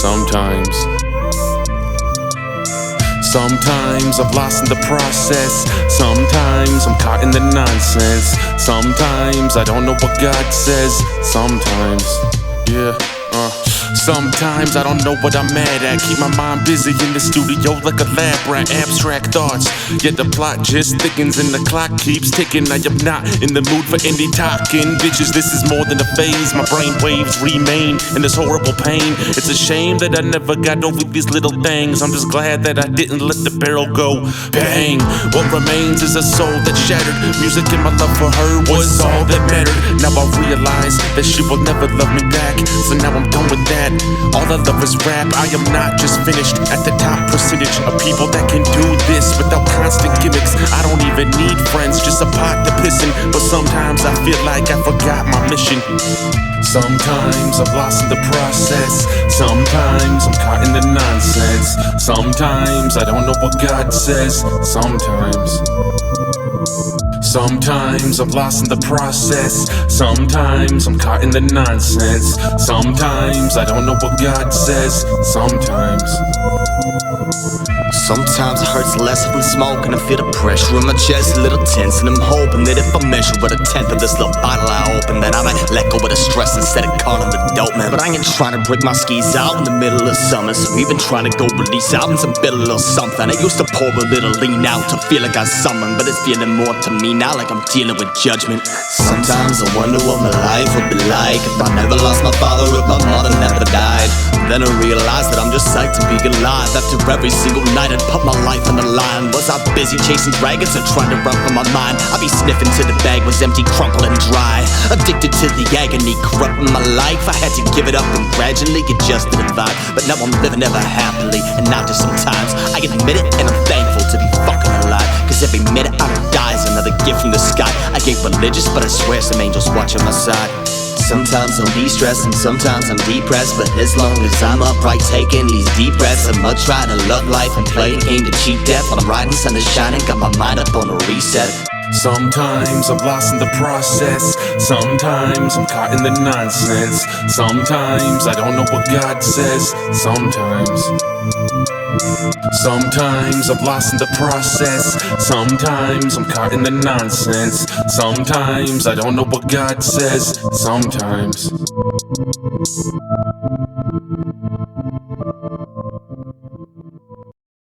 Sometimes I'm lost in the process. Sometimes I'm caught in the nonsense. Sometimes I don't know what God says. Sometimes, yeah. Sometimes I don't know what I'm mad at. Keep my mind busy in the studio like a lab rat. Abstract thoughts, yet the plot just thickens and the clock keeps ticking. I am not in the mood for any talking. Bitches, this is more than a phase. My brain waves remain in this horrible pain. It's a shame that I never got over these little things. I'm just glad that I didn't let the barrel go bang. What remains is a soul that's shattered. Music and my love for her was all that mattered. Now I realize that she will never love me back. So now I'm done with that. All I love is rap. I am not just finished. At the top percentage of people that can do this without constant gimmicks. I don't even need friends, just a pot to piss in. But sometimes I feel like I forgot my mission. Sometimes I'm lost in the process. Sometimes I'm caught in the nonsense. Sometimes I don't know what God says. Sometimes I'm lost in the process. Sometimes I'm caught in the nonsense. Sometimes I don't know what God says. Sometimes it hurts less if I'm smoking. I feel the pressure in my chest, a little tense. And I'm hoping that if I measure at a tenth of this little bottle I open, that I might let go of the stress instead of calling the dope man. But I ain't trying to break my skis out in the middle of summer. So we've been trying to go release albums and build a little something. I used to pour a little lean out to feel like I summoned, but it's feeling more to me now like I'm dealing with judgment. Sometimes I wonder what my life would be like if I never lost my father, if my mother never died. Then I realized that I'm just psyched to be alive. After every single night I'd put my life on the line. Was I busy chasing dragons or trying to run from my mind? I'd be sniffing till the bag was empty, crumpled and dry. Addicted to the agony, corrupting my life. I had to give it up and gradually adjust to the vibe. But now I'm living ever happily, and not just sometimes. I admit it and I'm thankful to be fucking alive. Cause every minute I don't die is another gift from the sky. I ain't religious, but I swear some angels watching my side. Sometimes I'm de-stressed and sometimes I'm depressed, but as long as I'm upright taking these deep breaths, I'ma try to love life and play the game to cheat death. While I'm riding, sun is shining, got my mind up on a reset. Sometimes I'm lost in the process. Sometimes I'm caught in the nonsense. Sometimes I don't know what God says. Sometimes I'm lost in the process. Sometimes I'm caught in the nonsense. Sometimes I don't know what God says. Sometimes